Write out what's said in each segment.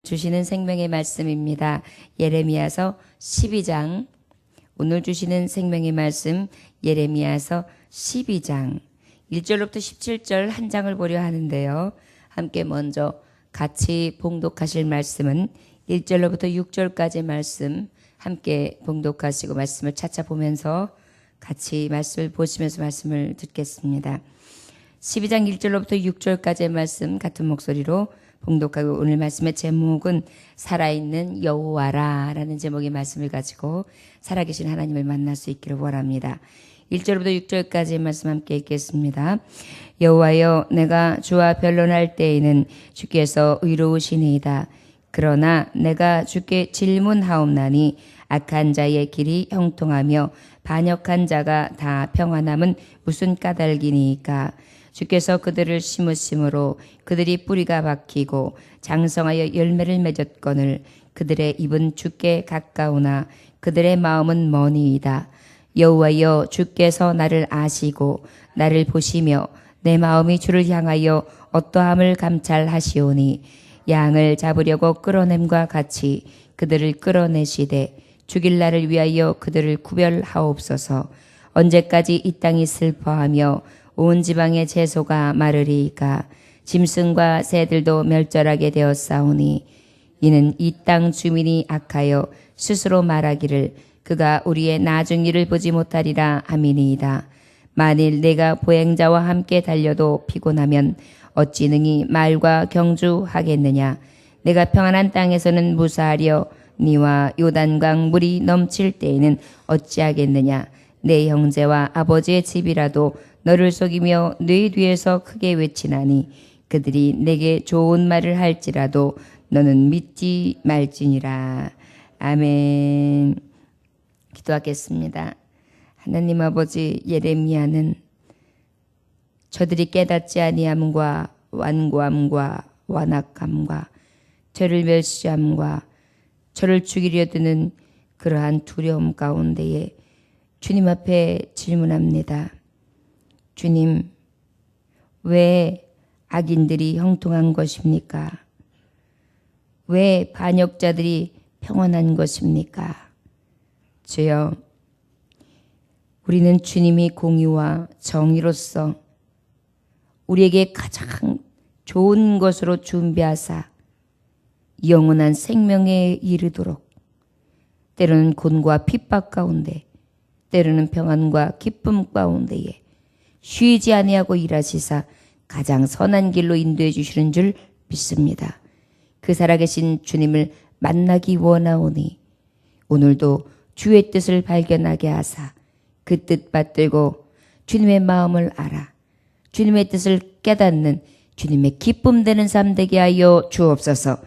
주시는 생명의 말씀입니다. 예레미야서 12장. 오늘 주시는 생명의 말씀 예레미야서 12장 1절로부터 17절 한 장을 보려 하는데요. 함께 먼저 같이 봉독하실 말씀은 1절로부터 6절까지 말씀 함께 봉독하시고 말씀을 차차 보면서 같이 말씀을 보시면서 말씀을 듣겠습니다. 12장 1절로부터 6절까지의 말씀 같은 목소리로 봉독하고, 오늘 말씀의 제목은 살아있는 여호와라 라는 제목의 말씀을 가지고 살아계신 하나님을 만날 수 있기를 원합니다. 1절부터 6절까지의 말씀 함께 읽겠습니다. 여호와여, 내가 주와 변론할 때에는 주께서 의로우시니이다. 그러나 내가 주께 질문하옵나니 악한 자의 길이 형통하며 반역한 자가 다 평안함은 무슨 까닭이니까. 주께서 그들을 심으심으로 그들이 뿌리가 박히고 장성하여 열매를 맺었거늘 그들의 입은 주께 가까우나 그들의 마음은 머니이다. 여호와여, 주께서 나를 아시고 나를 보시며 내 마음이 주를 향하여 어떠함을 감찰하시오니 양을 잡으려고 끌어냄과 같이 그들을 끌어내시되 죽일 날을 위하여 그들을 구별하옵소서. 언제까지 이 땅이 슬퍼하며 온 지방의 채소가 마르리이까. 짐승과 새들도 멸절하게 되었사오니 이는 이 땅 주민이 악하여 스스로 말하기를 그가 우리의 나중 일을 보지 못하리라 함이니이다. 만일 내가 보행자와 함께 달려도 피곤하면 어찌 능히 말과 경주하겠느냐. 내가 평안한 땅에서는 무사하려 니와 요단강 물이 넘칠 때에는 어찌하겠느냐. 내 형제와 아버지의 집이라도 너를 속이며 네 뒤에서 크게 외치나니 그들이 내게 좋은 말을 할지라도 너는 믿지 말지니라. 아멘. 기도하겠습니다. 하나님 아버지, 예레미야는 저들이 깨닫지 아니함과 완고함과 완악함과 저를 멸시함과 저를 죽이려 드는 그러한 두려움 가운데에 주님 앞에 질문합니다. 주님, 왜 악인들이 형통한 것입니까? 왜 반역자들이 평안한 것입니까? 주여, 우리는 주님이 공의와 정의로서 우리에게 가장 좋은 것으로 준비하사 영원한 생명에 이르도록 때로는 곤고와 핍박 가운데 때로는 평안과 기쁨 가운데에 쉬지 아니하고 일하시사 가장 선한 길로 인도해 주시는 줄 믿습니다. 그 살아계신 주님을 만나기 원하오니 오늘도 주의 뜻을 발견하게 하사 그 뜻 받들고 주님의 마음을 알아 주님의 뜻을 깨닫는 주님의 기쁨 되는 삶 되게 하여 주옵소서.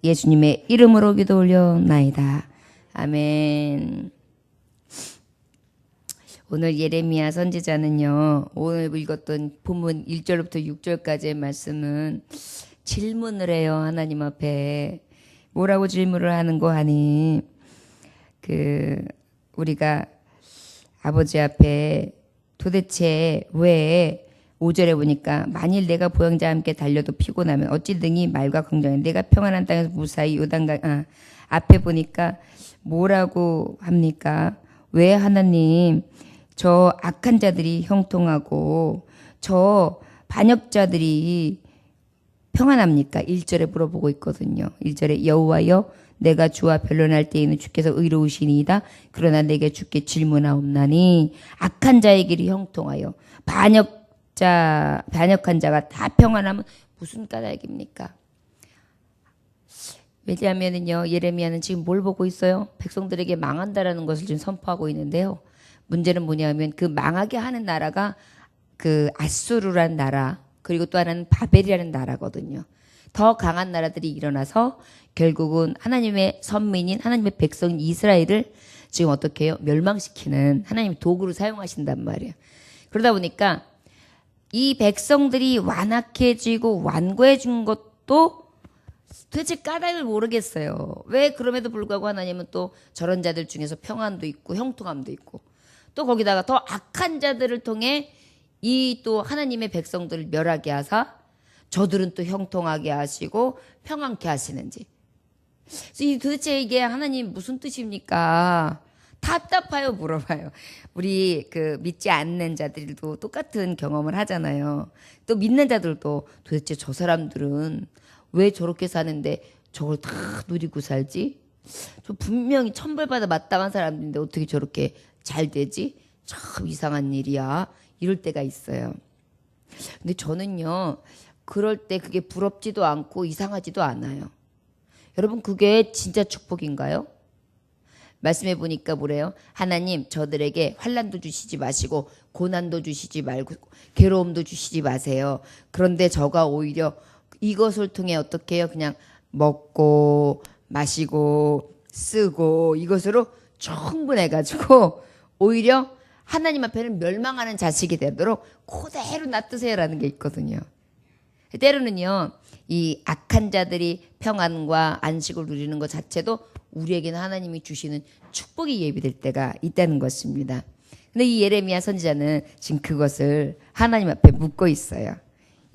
예수님의 이름으로 기도 올려나이다. 아멘. 오늘 예레미야 선지자는요, 오늘 읽었던 본문 1절부터 6절까지의 말씀은 질문을 해요. 하나님 앞에 뭐라고 질문을 하는 거 하니, 우리가 아버지 앞에 도대체 왜 5절에 보니까 만일 내가 보행자와 함께 달려도 피곤하면 어찌 능히 말과 긍정해 내가 평안한 땅에서 무사히 요단강 앞에 보니까 뭐라고 합니까? 왜 하나님 저 악한 자들이 형통하고 저 반역자들이 평안합니까? 1절에 물어보고 있거든요. 1절에 여호와여, 내가 주와 변론할 때에는 주께서 의로우시니이다. 그러나 내게 주께 질문하옵나니 악한 자의 길이 형통하여 반역한 자가 다 평안하면 무슨 까닭입니까? 왜냐하면은요, 예레미야는 지금 뭘 보고 있어요? 백성들에게 망한다라는 것을 지금 선포하고 있는데요. 문제는 뭐냐면 그 망하게 하는 나라가 그 아수르라는 나라, 그리고 또 하나는 바벨이라는 나라거든요. 더 강한 나라들이 일어나서 결국은 하나님의 선민인 하나님의 백성인 이스라엘을 지금 어떻게 해요? 멸망시키는 하나님의 도구로 사용하신단 말이에요. 그러다 보니까 이 백성들이 완악해지고 완고해진 것도 도대체 까닭을 모르겠어요. 왜 그럼에도 불구하고 하나님은 또 저런 자들 중에서 평안도 있고 형통함도 있고 또 거기다가 더 악한 자들을 통해 이 또 하나님의 백성들을 멸하게 하사 저들은 또 형통하게 하시고 평안케 하시는지 그래서 도대체 이게 하나님 무슨 뜻입니까? 답답해요, 물어봐요. 우리 그 믿지 않는 자들도 똑같은 경험을 하잖아요. 또 믿는 자들도 도대체 저 사람들은 왜 저렇게 사는데 저걸 다 누리고 살지? 저 분명히 천벌받아 마땅한 사람인데 어떻게 저렇게 잘 되지? 참 이상한 일이야. 이럴 때가 있어요. 근데 저는요, 그럴 때 그게 부럽지도 않고 이상하지도 않아요. 여러분, 그게 진짜 축복인가요? 말씀해 보니까 뭐래요? 하나님, 저들에게 환난도 주시지 마시고 고난도 주시지 말고 괴로움도 주시지 마세요. 그런데 저가 오히려 이것을 통해 어떻게 해요? 그냥 먹고 마시고 쓰고 이것으로 충분해가지고 오히려 하나님 앞에는 멸망하는 자식이 되도록 그대로 놔두세요라는 게 있거든요. 때로는요, 이 악한 자들이 평안과 안식을 누리는 것 자체도 우리에게는 하나님이 주시는 축복이 예비될 때가 있다는 것입니다. 근데 이 예레미야 선지자는 지금 그것을 하나님 앞에 묻고 있어요.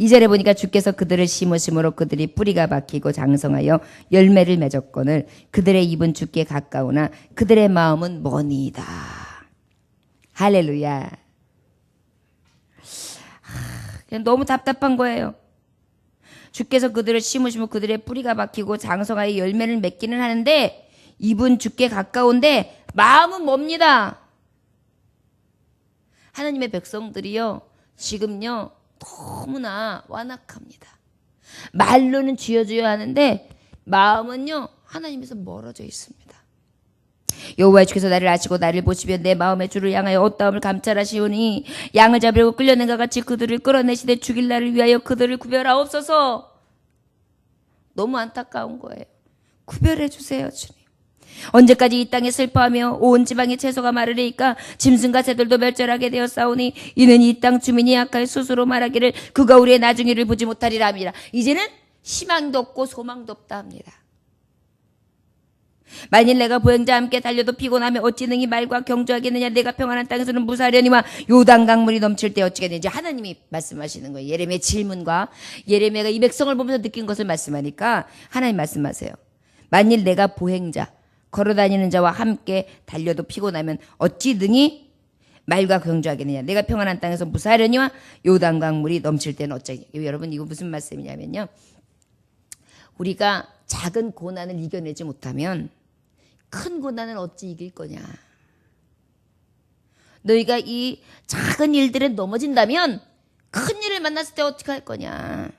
2절에 보니까 주께서 그들을 심으심으로 그들이 뿌리가 박히고 장성하여 열매를 맺었거늘 그들의 입은 주께 가까우나 그들의 마음은 머니이다. 할렐루야. 그냥 너무 답답한 거예요. 주께서 그들을 심으시면 그들의 뿌리가 박히고 장성하여 열매를 맺기는 하는데 입은 주께 가까운데 마음은 멉니다. 하나님의 백성들이요, 지금요 너무나 완악합니다. 말로는 주여 주여 하는데 마음은요 하나님에서 멀어져 있습니다. 여호와 주께서 나를 아시고 나를 보시며 내 마음의 주를 향하여 어떠함을 감찰하시오니 양을 잡으려고 끌려낸 것 같이 그들을 끌어내시되 죽일 날을 위하여 그들을 구별하옵소서. 너무 안타까운 거예요. 구별해 주세요, 주님. 언제까지 이 땅에 슬퍼하며 온 지방의 채소가 마르리이까 짐승과 새들도 멸절하게 되었사오니 이는 이 땅 주민이 약하여 스스로 말하기를 그가 우리의 나중일을 보지 못하리라 합니다. 이제는 희망도 없고 소망도 없다 합니다. 만일 내가 보행자와 함께 달려도 피곤하며 어찌 능히 말과 경주하겠느냐. 내가 평안한 땅에서는 무사하려니와 요단 강물이 넘칠 때 어찌겠느냐. 하나님이 말씀하시는 거예요. 예레미야의 질문과 예레미야가 이 백성을 보면서 느낀 것을 말씀하니까 하나님 말씀하세요. 만일 내가 보행자 걸어다니는 자와 함께 달려도 피곤하면 어찌 능히 말과 경주하겠느냐. 내가 평안한 땅에서 무사하려니와 요단 강물이 넘칠 때는 어찌겠느냐. 여러분, 이거 무슨 말씀이냐면요, 우리가 작은 고난을 이겨내지 못하면 큰 고난을 어찌 이길 거냐. 너희가 이 작은 일들에 넘어진다면 큰 일을 만났을 때 어떻게 할 거냐.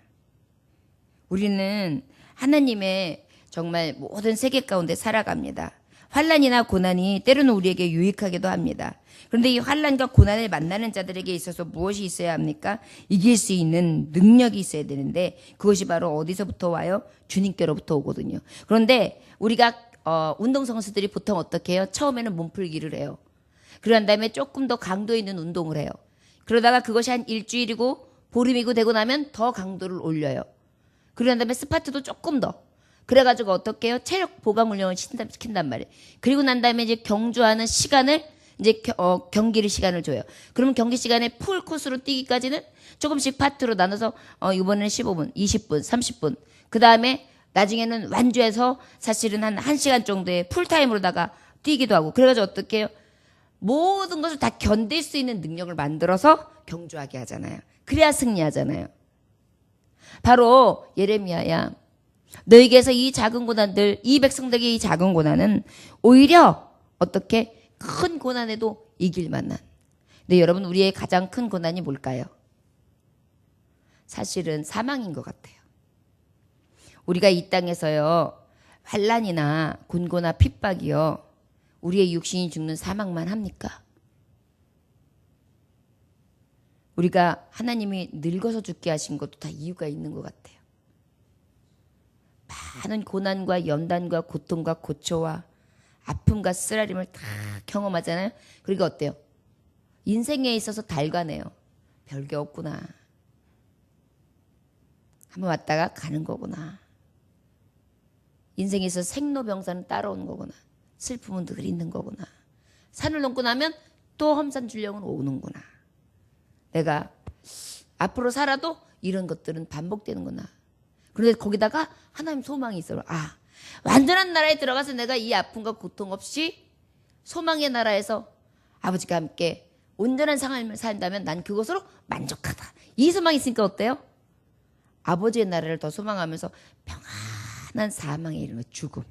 우리는 하나님의 정말 모든 세계 가운데 살아갑니다. 환난이나 고난이 때로는 우리에게 유익하기도 합니다. 그런데 이 환난과 고난을 만나는 자들에게 있어서 무엇이 있어야 합니까? 이길 수 있는 능력이 있어야 되는데 그것이 바로 어디서부터 와요? 주님께로부터 오거든요. 그런데 우리가 운동선수들이 보통 어떻게 해요? 처음에는 몸풀기를 해요. 그런 다음에 조금 더 강도 있는 운동을 해요. 그러다가 그것이 한 일주일이고 보름이고 되고 나면 더 강도를 올려요. 그런 다음에 스파트도 조금 더. 그래가지고 어떻게 해요? 체력 보강 훈련을 시킨단 말이에요. 그리고 난 다음에 이제 경주하는 시간을 이제 경기를 시간을 줘요. 그러면 경기 시간에 풀 코스로 뛰기까지는 조금씩 파트로 나눠서 이번에는 15분, 20분, 30분. 그 다음에 나중에는 완주해서 사실은 한 1시간 정도의 풀타임으로다가 뛰기도 하고. 그래가지고 어떻게 해요? 모든 것을 다 견딜 수 있는 능력을 만들어서 경주하게 하잖아요. 그래야 승리하잖아요. 바로 예레미야야. 너희에게서 이 작은 고난들, 이 백성들에게 이 작은 고난은 오히려 어떻게 큰 고난에도 이길 만한. 근데 여러분, 우리의 가장 큰 고난이 뭘까요? 사실은 사망인 것 같아요. 우리가 이 땅에서요, 환난이나 곤고나 핍박이요, 우리의 육신이 죽는 사망만 합니까? 우리가 하나님이 늙어서 죽게 하신 것도 다 이유가 있는 것 같아요. 많은 고난과 연단과 고통과 고초와 아픔과 쓰라림을 다 경험하잖아요. 그리고 어때요? 인생에 있어서 달가네요. 별게 없구나. 한번 왔다가 가는 거구나. 인생에 있어서 생로병사는 따라오는 거구나. 슬픔은 늘 있는 거구나. 산을 넘고 나면 또 험산줄령은 오는구나. 내가 앞으로 살아도 이런 것들은 반복되는구나. 그런데 거기다가 하나님 소망이 있어요. 아, 완전한 나라에 들어가서 내가 이 아픔과 고통 없이 소망의 나라에서 아버지가 함께 온전한 삶을 산다면 난 그것으로 만족하다. 이 소망이 있으니까 어때요? 아버지의 나라를 더 소망하면서 평안한 사망에 이르는 죽음.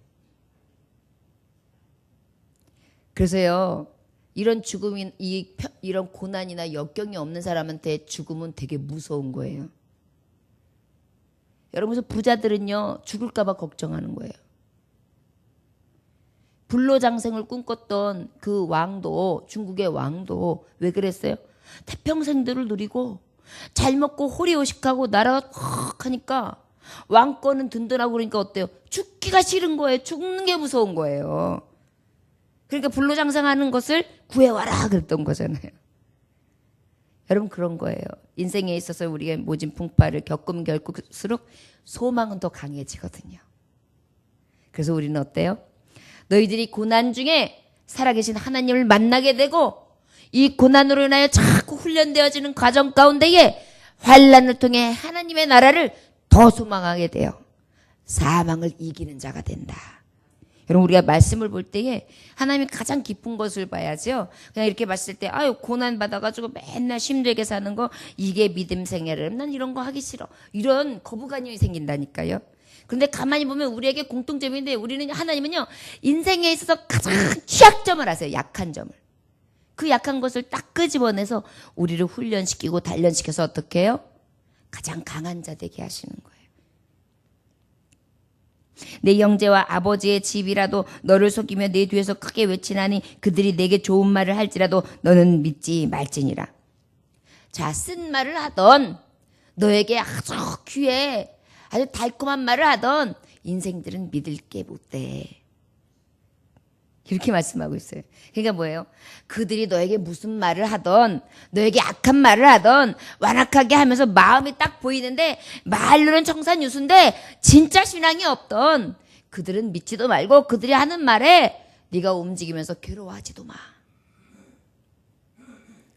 그래서요, 이런 죽음이, 이런 고난이나 역경이 없는 사람한테 죽음은 되게 무서운 거예요. 여러분, 부자들은요, 죽을까봐 걱정하는 거예요. 불로장생을 꿈꿨던 그 왕도, 중국의 왕도 왜 그랬어요? 태평생들을 누리고 잘 먹고 호리호식하고 나라가 확 하니까 왕권은 든든하고 그러니까 어때요? 죽기가 싫은 거예요. 죽는 게 무서운 거예요. 그러니까 불로장생하는 것을 구해와라 그랬던 거잖아요. 여러분, 그런 거예요. 인생에 있어서 우리가 모진 풍파를 겪으면 겪을수록 소망은 더 강해지거든요. 그래서 우리는 어때요? 너희들이 고난 중에 살아계신 하나님을 만나게 되고 이 고난으로 인하여 자꾸 훈련되어지는 과정 가운데에 환난을 통해 하나님의 나라를 더 소망하게 돼요. 사망을 이기는 자가 된다. 여러분, 우리가 말씀을 볼 때에 하나님이 가장 깊은 것을 봐야죠. 그냥 이렇게 봤을 때 아유 고난 받아가지고 맨날 힘들게 사는 거 이게 믿음 생애를 난 이런 거 하기 싫어. 이런 거부감이 생긴다니까요. 그런데 가만히 보면 우리에게 공통점인데 우리는 하나님은요 인생에 있어서 가장 취약점을 아세요. 약한 점을. 그 약한 것을 딱 끄집어내서 우리를 훈련시키고 단련시켜서 어떻게 해요? 가장 강한 자 되게 하시는 거예요. 내 형제와 아버지의 집이라도 너를 속이며 내 뒤에서 크게 외치나니 그들이 내게 좋은 말을 할지라도 너는 믿지 말지니라. 자, 쓴 말을 하던 너에게 아주 귀해 아주 달콤한 말을 하던 인생들은 믿을 게 못돼. 이렇게 말씀하고 있어요. 그러니까 뭐예요? 그들이 너에게 무슨 말을 하던 너에게 악한 말을 하던 완악하게 하면서 마음이 딱 보이는데 말로는 청산유수인데 진짜 신앙이 없던 그들은 믿지도 말고 그들이 하는 말에 네가 움직이면서 괴로워하지도 마.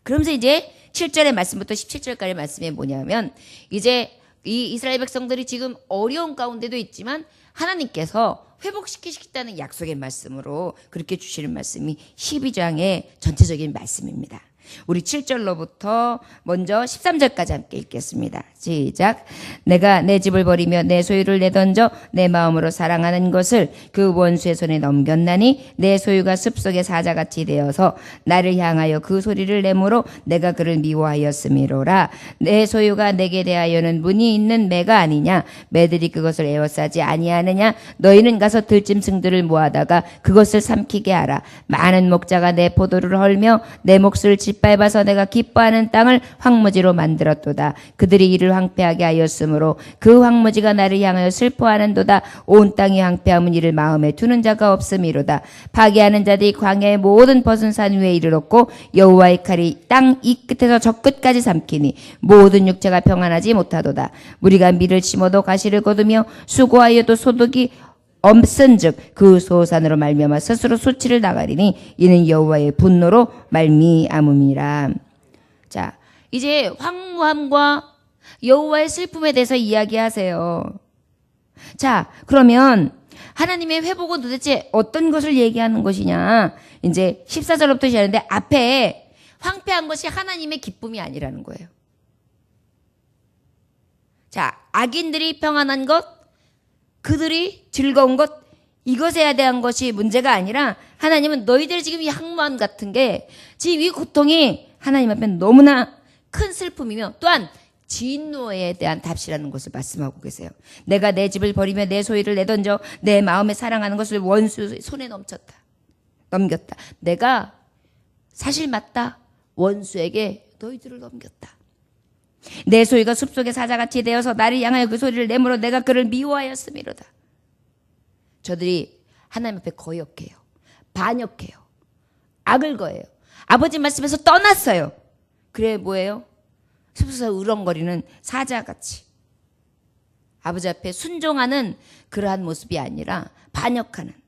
그러면서 이제 7절의 말씀부터 17절까지의 말씀이 뭐냐면 이제 이 이스라엘 백성들이 지금 어려운 가운데도 있지만 하나님께서 회복시키시겠다는 약속의 말씀으로 그렇게 주시는 말씀이 12장의 전체적인 말씀입니다. 우리 7절로부터 먼저 13절까지 함께 읽겠습니다. 시작. 내가 내 집을 버리며 내 소유를 내던져 내 마음으로 사랑하는 것을 그 원수의 손에 넘겼나니 내 소유가 습속의 사자같이 되어서 나를 향하여 그 소리를 내므로 내가 그를 미워하였음이로라. 내 소유가 내게 대하여는 문이 있는 매가 아니냐. 매들이 그것을 에워싸지 아니하느냐. 너희는 가서 들짐승들을 모아다가 그것을 삼키게 하라. 많은 목자가 내 포도를 헐며 내 몫을 짓밟아서 내가 기뻐하는 땅을 황무지로 만들었도다. 그들이 이를 황폐하게 하였으므로 그 황무지가 나를 향하여 슬퍼하는도다. 온 땅이 황폐함은 이를 마음에 두는 자가 없음이로다. 파괴하는 자들이 광야의 모든 벗은 산 위에 이르렀고 여호와의 칼이 땅 이 끝에서 저 끝까지 삼키니 모든 육체가 평안하지 못하도다. 무리가 밀을 심어도 가시를 거두며 수고하여도 소득이 없은즉 그 소산으로 말미암아 스스로 수치를 나가리니 이는 여호와의 분노로 말미암음이라. 자, 이제 황무함과 여호와의 슬픔에 대해서 이야기하세요. 자, 그러면 하나님의 회복은 도대체 어떤 것을 얘기하는 것이냐? 이제 14절부터 시작하는데 앞에 황폐한 것이 하나님의 기쁨이 아니라는 거예요. 자, 악인들이 평안한 것, 그들이 즐거운 것, 이것에 대한 것이 문제가 아니라 하나님은 너희들 지금 이 항무함 같은 게 지금 이 고통이 하나님 앞에 너무나 큰 슬픔이며 또한 진노에 대한 답시라는 것을 말씀하고 계세요. 내가 내 집을 버리며 내 소유를 내던져 내 마음에 사랑하는 것을 원수 손에 넘겼다. 내가 사실 맞다. 원수에게 너희들을 넘겼다. 내 소유가 숲속의 사자같이 되어서 나를 향하여 그 소리를 내므로 내가 그를 미워하였음이로다. 저들이 하나님 앞에 거역해요. 반역해요. 악을 거해요. 아버지 말씀에서 떠났어요. 그래 뭐예요? 숲에서 으렁거리는 사자같이 아버지 앞에 순종하는 그러한 모습이 아니라 반역하는.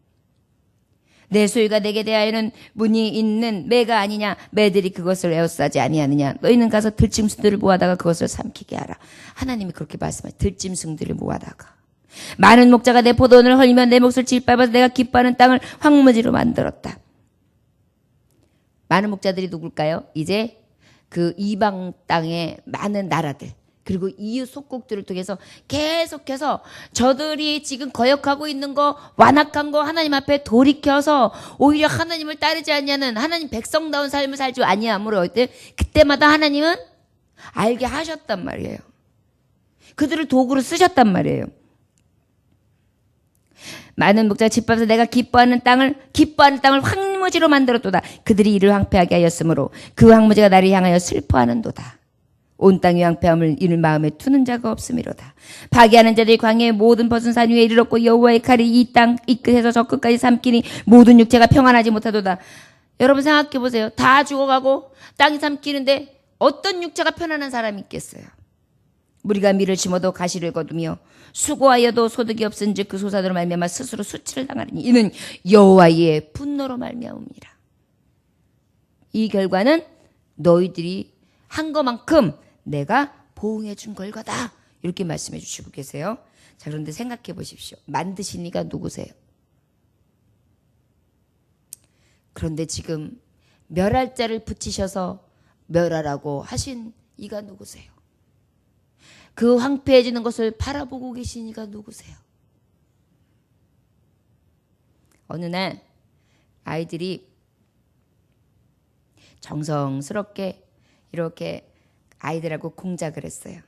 내 소유가 내게 대하여는 문이 있는 매가 아니냐. 매들이 그것을 에워싸지 아니하느냐. 너희는 가서 들짐승들을 모아다가 그것을 삼키게 하라. 하나님이 그렇게 말씀하세요. 들짐승들을 모아다가. 많은 목자가 내 포도원을 헐며 내 몫을 짓밟아서 내가 기뻐하는 땅을 황무지로 만들었다. 많은 목자들이 누굴까요? 이제 그 이방 땅의 많은 나라들 그리고 이웃 속국들을 통해서 계속해서 저들이 지금 거역하고 있는 거 완악한 거 하나님 앞에 돌이켜서 오히려 하나님을 따르지 않냐는 하나님 백성다운 삶을 살지 아니하므로 그때마다 하나님은 알게 하셨단 말이에요. 그들을 도구로 쓰셨단 말이에요. 많은 목자가 짓밟아서 내가 기뻐하는 땅을 황무지로 만들었도다. 그들이 이를 황폐하게 하였으므로 그 황무지가 나를 향하여 슬퍼하는도다. 온 땅이 황폐함을 이를 마음에 두는 자가 없음이로다. 파괴하는 자들이 광야의 모든 벗은 산 위에 이르렀고 여호와의 칼이 이 땅 이 끝에서 저 끝까지 삼키니 모든 육체가 평안하지 못하도다. 여러분 생각해 보세요. 다 죽어가고 땅이 삼키는데 어떤 육체가 편안한 사람이 있겠어요? 무리가 밀을 심어도 가시를 거두며 수고하여도 소득이 없은즉 그 소산으로 말미암아 스스로 수치를 당하리니 이는 여호와의 분노로 말미암음이라. 이 결과는 너희들이 한 것만큼 내가 보응해 준 결과다. 이렇게 말씀해 주시고 계세요. 자, 그런데 생각해 보십시오. 만드신 이가 누구세요? 그런데 지금 멸할 자를 붙이셔서 멸하라고 하신 이가 누구세요? 그 황폐해지는 것을 바라보고 계신 이가 누구세요? 어느 날 아이들이 정성스럽게 이렇게 아이들하고 공작을 했어요.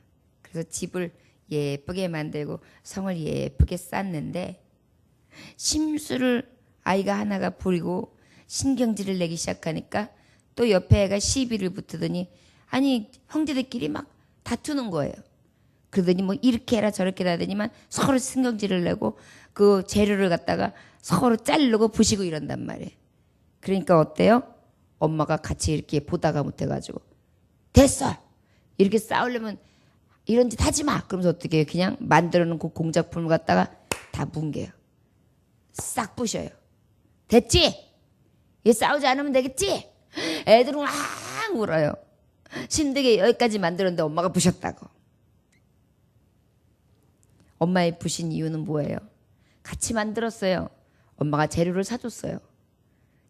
그래서 집을 예쁘게 만들고 성을 예쁘게 쌓는데 심술을 아이가 하나가 부리고 신경질을 내기 시작하니까 또 옆에 애가 시비를 붙으더니 아니 형제들끼리 막 다투는 거예요. 그러더니 뭐 이렇게 해라 저렇게 해라 하더니만 서로 신경질을 내고 그 재료를 갖다가 서로 자르고 부시고 이런단 말이에요. 그러니까 어때요? 엄마가 같이 이렇게 보다가 못해가지고 됐어! 이렇게 싸우려면 이런 짓 하지 마! 그러면서 어떻게 해요? 그냥 만들어놓은 그 공작품을 갖다가 다 뭉개요. 싹 부셔요. 됐지? 얘 싸우지 않으면 되겠지? 애들은 막 울어요. 신들게 여기까지 만들었는데 엄마가 부셨다고. 엄마의 부신 이유는 뭐예요? 같이 만들었어요. 엄마가 재료를 사줬어요.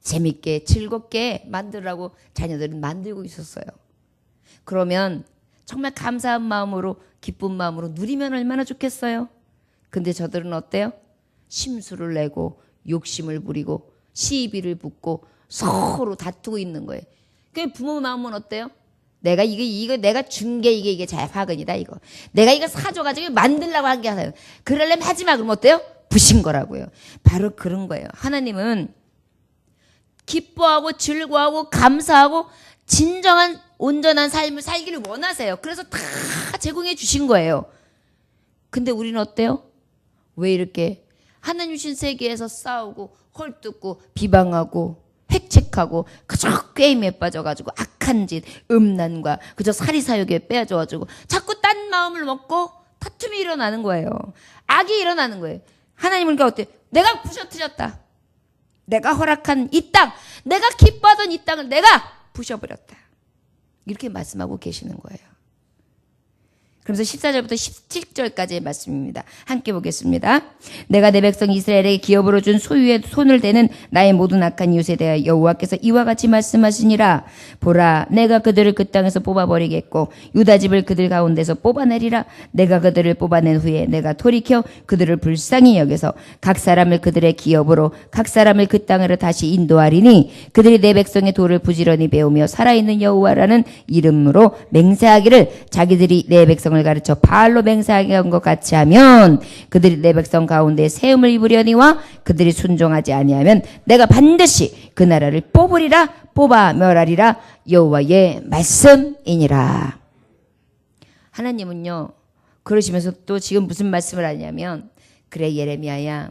재밌게 즐겁게 만들라고 자녀들은 만들고 있었어요. 그러면 정말 감사한 마음으로 기쁜 마음으로 누리면 얼마나 좋겠어요. 근데 저들은 어때요? 심술을 내고 욕심을 부리고 시비를 붙고 서로 다투고 있는 거예요. 그 부모 마음은 어때요? 내가 이거 내가 준 게 이게 잘 화근이다 이거. 내가 이거 사줘가지고 만들라고 한 게 하세요. 그러려면 하지 마. 그러면 어때요? 부신 거라고요. 바로 그런 거예요. 하나님은 기뻐하고 즐거워하고 감사하고 진정한 온전한 삶을 살기를 원하세요. 그래서 다 제공해 주신 거예요. 근데 우리는 어때요? 왜 이렇게 하나님 주신 세계에서 싸우고 헐뜯고 비방하고 획책하고 그저 게임에 빠져가지고 악한 짓, 음란과 그저 사리사욕에 빼앗아가지고 자꾸 딴 마음을 먹고 다툼이 일어나는 거예요. 악이 일어나는 거예요. 하나님은 그러니까 어때요? 내가 부셔뜨렸다. 내가 허락한 이 땅, 내가 기뻐하던 이 땅을 내가 부셔버렸다. 이렇게 말씀하고 계시는 거예요. 그래서 14절부터 17절까지의 말씀입니다. 함께 보겠습니다. 내가 내 백성 이스라엘에게 기업으로 준 소유에 손을 대는 나의 모든 악한 이웃에 대하여 여호와께서 이와 같이 말씀하시니라. 보라, 내가 그들을 그 땅에서 뽑아버리겠고 유다 집을 그들 가운데서 뽑아내리라. 내가 그들을 뽑아낸 후에 내가 돌이켜 그들을 불쌍히 여겨서 각 사람을 그들의 기업으로 각 사람을 그 땅으로 다시 인도하리니 그들이 내 백성의 도를 부지런히 배우며 살아있는 여호와라는 이름으로 맹세하기를 자기들이 내 백성을 가르쳐 바알로 맹세하게 한 것 같이 하면 그들이 내 백성 가운데 세움을 입으려니와 그들이 순종하지 아니하면 내가 반드시 그 나라를 뽑으리라. 뽑아 멸하리라. 여호와의 말씀이니라. 하나님은요 그러시면서 또 지금 무슨 말씀을 하냐면 그래 예레미야야,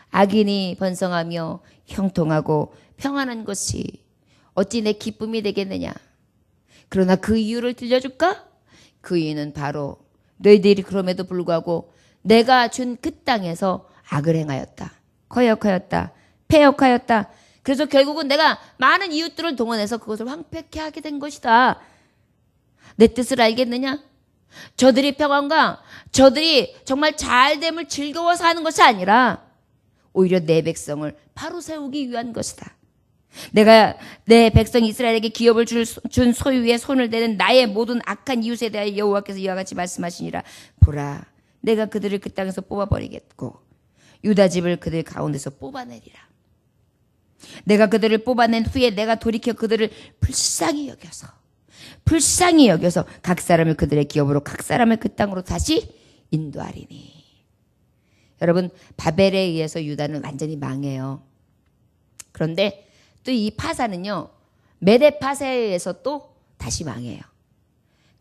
악인이 번성하며 형통하고 평안한 것이 어찌 내 기쁨이 되겠느냐. 그러나 그 이유를 들려줄까? 그 이유는 바로 너희들이 그럼에도 불구하고 내가 준 그 땅에서 악을 행하였다. 거역하였다. 패역하였다. 그래서 결국은 내가 많은 이웃들을 동원해서 그것을 황폐케 하게 된 것이다. 내 뜻을 알겠느냐? 저들이 평안과 저들이 정말 잘됨을 즐거워서 하는 것이 아니라 오히려 내 백성을 바로 세우기 위한 것이다. 내가 내 백성 이스라엘에게 기업을 준 소유의 손을 대는 나의 모든 악한 이웃에 대하여 여호와께서 이와 같이 말씀하시니라. 보라, 내가 그들을 그 땅에서 뽑아버리겠고 유다 집을 그들 가운데서 뽑아내리라. 내가 그들을 뽑아낸 후에 내가 돌이켜 그들을 불쌍히 여겨서 각 사람을 그들의 기업으로 각 사람을 그 땅으로 다시 인도하리니. 여러분, 바벨에 의해서 유다는 완전히 망해요. 그런데 또 이 파사는요, 메대 파사에 의해서 또 다시 망해요.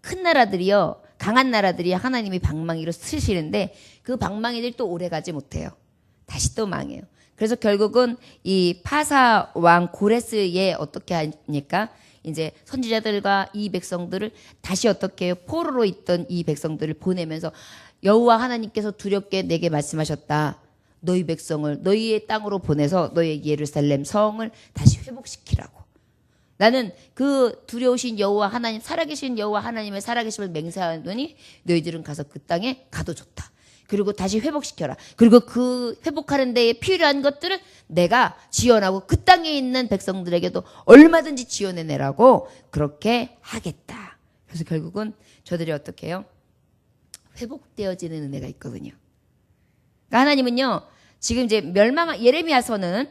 큰 나라들이요, 강한 나라들이 하나님이 방망이로 쓰시는데 그 방망이들이 또 오래 가지 못해요. 다시 또 망해요. 그래서 결국은 이 파사 왕 고레스에 어떻게 하니까 이제 선지자들과 이 백성들을 다시 어떻게 해요? 포로로 있던 이 백성들을 보내면서 여호와 하나님께서 두렵게 내게 말씀하셨다. 너희 백성을 너희의 땅으로 보내서 너희 예루살렘 성을 다시 회복시키라고. 나는 그 두려우신 여호와 하나님, 살아계신 여호와 하나님의 살아계심을 맹세하노니 너희들은 가서 그 땅에 가도 좋다. 그리고 다시 회복시켜라. 그리고 그 회복하는 데에 필요한 것들은 내가 지원하고 그 땅에 있는 백성들에게도 얼마든지 지원해내라고 그렇게 하겠다. 그래서 결국은 저들이 어떻게 해요? 회복되어지는 은혜가 있거든요. 그러니까 하나님은요, 지금 이제 예레미야서는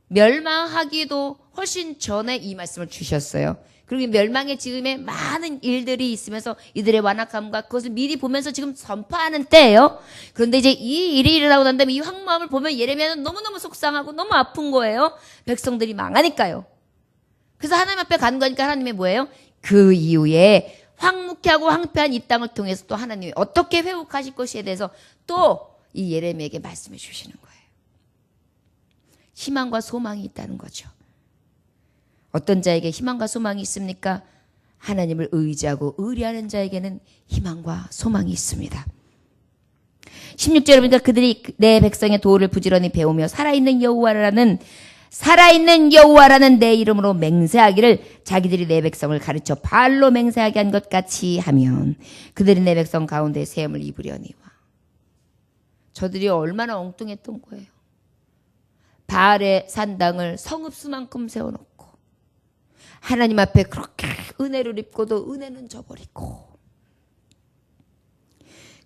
멸망하기도 훨씬 전에 이 말씀을 주셨어요. 그리고 이 멸망의 즈음에 많은 일들이 있으면서 이들의 완악함과 그것을 미리 보면서 지금 선포하는 때예요. 그런데 이제 이 일이 일어나고 난 다음에 이 황무함을 보면 예레미야는 너무너무 속상하고 너무 아픈 거예요. 백성들이 망하니까요. 그래서 하나님 앞에 가는 거니까 하나님이 뭐예요? 그 이후에 황무케 하고 황폐한 이 땅을 통해서 또 하나님이 어떻게 회복하실 것에 대해서 또 이 예레미야에게 말씀해 주시는 거예요. 희망과 소망이 있다는 거죠. 어떤 자에게 희망과 소망이 있습니까? 하나님을 의지하고 의리하는 자에게는 희망과 소망이 있습니다. 16절에 보니까 그들이 내 백성의 도를 부지런히 배우며 살아있는 여호와라는 내 이름으로 맹세하기를 자기들이 내 백성을 가르쳐 바알로 맹세하게 한 것 같이 하면 그들이 내 백성 가운데 세움을 입으려니와. 저들이 얼마나 엉뚱했던 거예요. 바알의 산당을 성읍수만큼 세워놓고 하나님 앞에 그렇게 은혜를 입고도 은혜는 저버리고,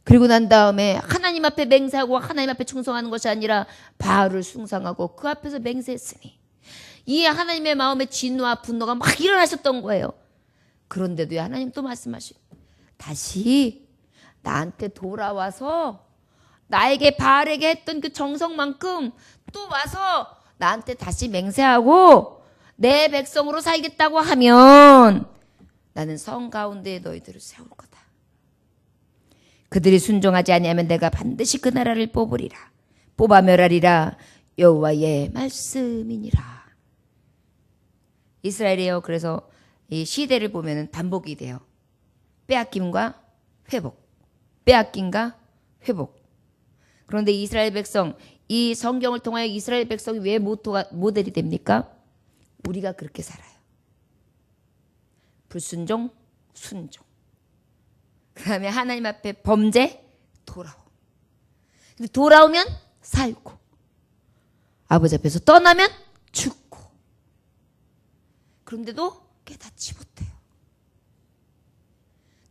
그리고 난 다음에 하나님 앞에 맹세하고 하나님 앞에 충성하는 것이 아니라 바알을 숭상하고 그 앞에서 맹세했으니 이 하나님의 마음에 진노와 분노가 막 일어나셨던 거예요. 그런데도 하나님 또 말씀하시고 다시 나한테 돌아와서 나에게 바알에게 했던 그 정성만큼 또 와서 나한테 다시 맹세하고 내 백성으로 살겠다고 하면 나는 성 가운데에 너희들을 세울 거다. 그들이 순종하지 아니하면 내가 반드시 그 나라를 뽑아 멸하리라. 여호와의 말씀이니라. 이스라엘이요. 그래서 이 시대를 보면은 반복이 돼요. 빼앗김과 회복, 빼앗김과 회복. 그런데 이스라엘 백성, 이 성경을 통하여 이스라엘 백성이 왜 모델이 됩니까? 우리가 그렇게 살아요. 불순종, 순종. 그 다음에 하나님 앞에 범죄, 돌아오면 살고, 아버지 앞에서 떠나면 죽고. 그런데도 깨닫지 못해요.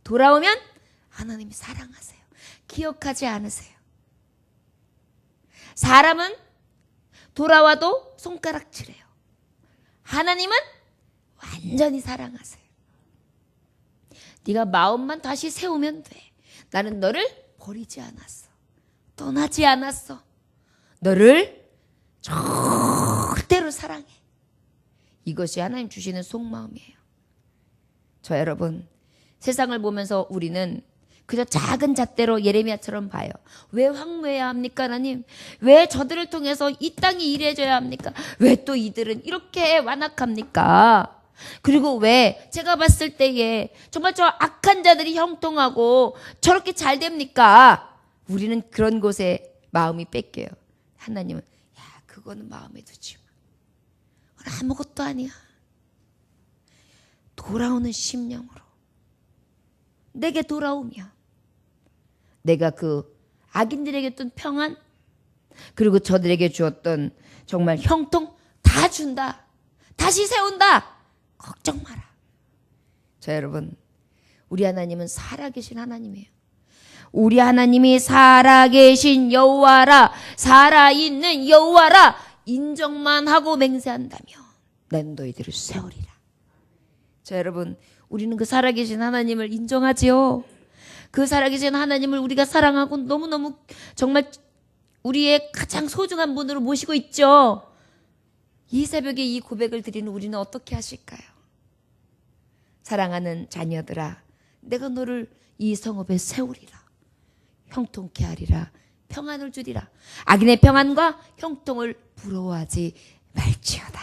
돌아오면 하나님이 사랑하세요. 기억하지 않으세요. 사람은 돌아와도 손가락질해요. 하나님은 완전히 사랑하세요. 네가 마음만 다시 세우면 돼. 나는 너를 버리지 않았어. 떠나지 않았어. 너를 절대로 사랑해. 이것이 하나님 주시는 속마음이에요. 저 여러분, 세상을 보면서 우리는 그저 작은 잣대로 예레미야처럼 봐요. 왜 황무해야 합니까, 하나님? 왜 저들을 통해서 이 땅이 이래져야 합니까? 왜 또 이들은 이렇게 완악합니까? 그리고 왜 제가 봤을 때에 정말 저 악한 자들이 형통하고 저렇게 잘 됩니까? 우리는 그런 곳에 마음이 뺏겨요. 하나님은 그거는 마음에 두지 마. 아무것도 아니야. 돌아오는 심령으로 내게 돌아오며 내가 그 악인들에게 줬던 평안 그리고 저들에게 주었던 정말 형통 다 준다. 다시 세운다. 걱정 마라. 자, 여러분, 우리 하나님은 살아계신 하나님이에요. 우리 하나님이 살아계신 여호와라, 살아있는 여호와라 인정만 하고 맹세한다면 난 너희들을 세우리라. 자, 여러분, 우리는 그 살아계신 하나님을 인정하지요. 그 살아계신 하나님을 우리가 사랑하고 너무너무 정말 우리의 가장 소중한 분으로 모시고 있죠. 이 새벽에 이 고백을 드리는 우리는 어떻게 하실까요? 사랑하는 자녀들아, 내가 너를 이 성읍에 세우리라. 형통케 하리라. 평안을 주리라. 악인의 평안과 형통을 부러워하지 말지어다.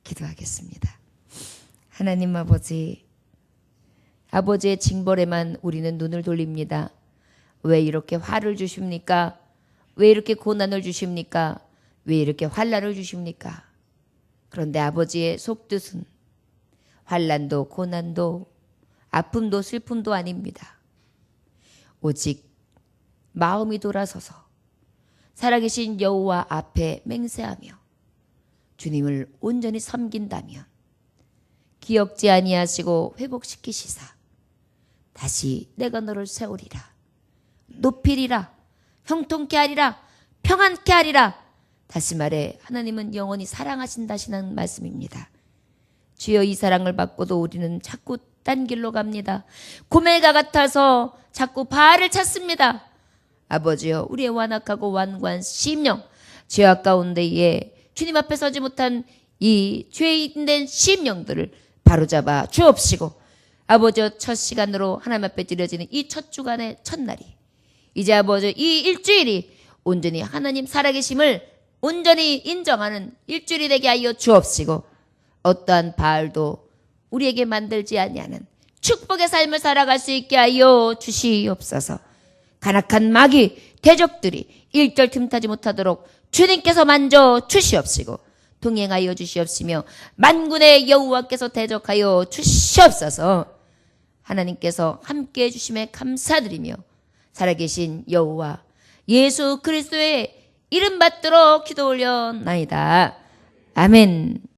기도하겠습니다. 하나님 아버지, 아버지의 징벌에만 우리는 눈을 돌립니다. 왜 이렇게 화를 주십니까? 왜 이렇게 고난을 주십니까? 왜 이렇게 환난을 주십니까? 그런데 아버지의 속뜻은 환난도 고난도 아픔도 슬픔도 아닙니다. 오직 마음이 돌아서서 살아계신 여호와 앞에 맹세하며 주님을 온전히 섬긴다면 기억지 아니하시고 회복시키시사 다시 내가 너를 세우리라. 높이리라. 형통케 하리라. 평안케 하리라. 다시 말해 하나님은 영원히 사랑하신다시는 말씀입니다. 주여, 이 사랑을 받고도 우리는 자꾸 딴 길로 갑니다. 고멜과 같아서 자꾸 바알을 찾습니다. 아버지여, 우리의 완악하고 완고한 심령, 죄악 가운데에 주님 앞에 서지 못한 이 죄인된 심령들을 바로잡아 주옵시고, 아버지여, 첫 시간으로 하나님 앞에 드려지는 이 첫 주간의 첫날이 이제 아버지여 이 일주일이 온전히 하나님 살아계심을 온전히 인정하는 일주일이 되게 하여 주옵시고, 어떠한 바알도 우리에게 만들지 아니하는 축복의 삶을 살아갈 수 있게 하여 주시옵소서. 간악한 마귀 대적들이 일절 틈타지 못하도록 주님께서 만져 주시옵시고 동행하여 주시옵시며 만군의 여호와께서 대적하여 주시옵소서. 하나님께서 함께해 주심에 감사드리며 살아계신 여호와 예수 그리스도의 이름 받들어 기도 올려나이다. 아멘.